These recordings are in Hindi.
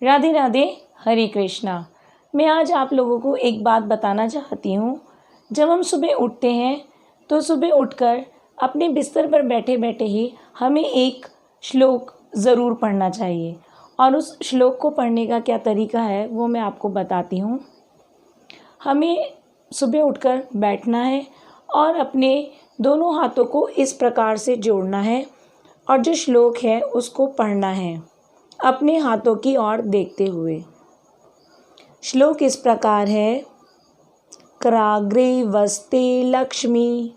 राधे राधे, हरे कृष्णा। मैं आज आप लोगों को एक बात बताना चाहती हूँ। जब हम सुबह उठते हैं तो सुबह उठकर अपने बिस्तर पर बैठे बैठे ही हमें एक श्लोक ज़रूर पढ़ना चाहिए। और उस श्लोक को पढ़ने का क्या तरीका है वो मैं आपको बताती हूँ। हमें सुबह उठकर बैठना है और अपने दोनों हाथों को इस प्रकार से जोड़ना है और जो श्लोक है उसको पढ़ना है अपने हाथों की ओर देखते हुए। श्लोक इस प्रकार है। कराग्रे वस्ते लक्ष्मी,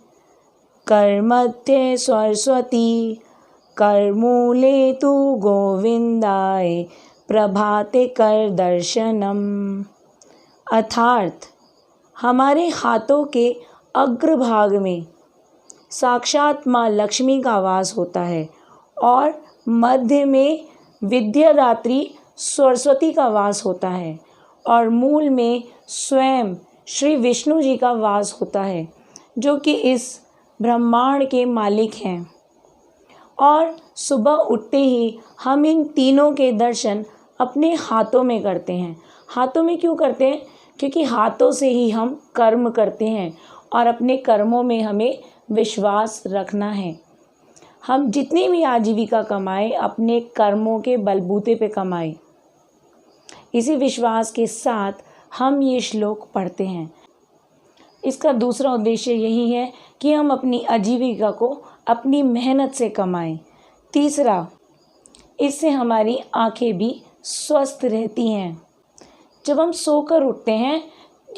करमध्ये सरस्वती, करमूले तु गोविंदाय, प्रभाते कर दर्शनम। अर्थात हमारे हाथों के अग्रभाग में साक्षात माँ लक्ष्मी का वास होता है और मध्य में विद्यादात्री सरस्वती का वास होता है और मूल में स्वयं श्री विष्णु जी का वास होता है, जो कि इस ब्रह्मांड के मालिक हैं। और सुबह उठते ही हम इन तीनों के दर्शन अपने हाथों में करते हैं। हाथों में क्यों करते हैं? क्योंकि हाथों से ही हम कर्म करते हैं और अपने कर्मों में हमें विश्वास रखना है। हम जितनी भी आजीविका कमाएं अपने कर्मों के बलबूते पे कमाएं। इसी विश्वास के साथ हम ये श्लोक पढ़ते हैं। इसका दूसरा उद्देश्य यही है कि हम अपनी आजीविका को अपनी मेहनत से कमाएं। तीसरा, इससे हमारी आंखें भी स्वस्थ रहती हैं। जब हम सोकर उठते हैं,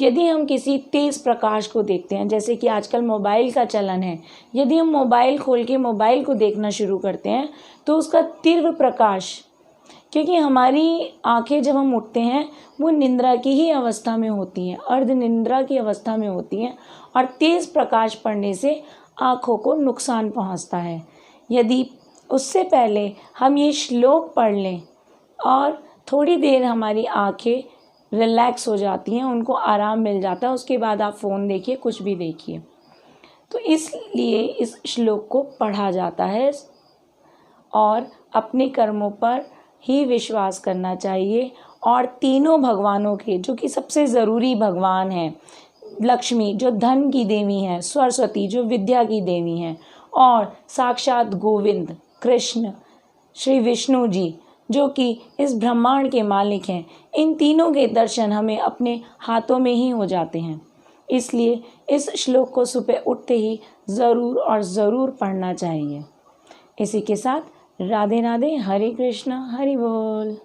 यदि हम किसी तेज़ प्रकाश को देखते हैं, जैसे कि आजकल मोबाइल का चलन है, यदि हम मोबाइल खोल के मोबाइल को देखना शुरू करते हैं तो उसका तीव्र प्रकाश, क्योंकि हमारी आंखें जब हम उठते हैं वो निद्रा की ही अवस्था में होती हैं, अर्ध निद्रा की अवस्था में होती हैं और तेज़ प्रकाश पड़ने से आँखों को नुकसान पहुँचता है। यदि उससे पहले हम ये श्लोक पढ़ लें और थोड़ी देर हमारी आँखें रिलैक्स हो जाती हैं, उनको आराम मिल जाता है, उसके बाद आप फ़ोन देखिए, कुछ भी देखिए। तो इसलिए इस श्लोक को पढ़ा जाता है और अपने कर्मों पर ही विश्वास करना चाहिए। और तीनों भगवानों के, जो कि सबसे ज़रूरी भगवान हैं, लक्ष्मी जो धन की देवी हैं, सरस्वती जो विद्या की देवी हैं और साक्षात गोविंद कृष्ण श्री विष्णु जी जो कि इस ब्रह्मांड के मालिक हैं, इन तीनों के दर्शन हमें अपने हाथों में ही हो जाते हैं। इसलिए इस श्लोक को सुबह उठते ही ज़रूर और ज़रूर पढ़ना चाहिए। इसी के साथ राधे राधे, हरे कृष्णा, हरि बोल।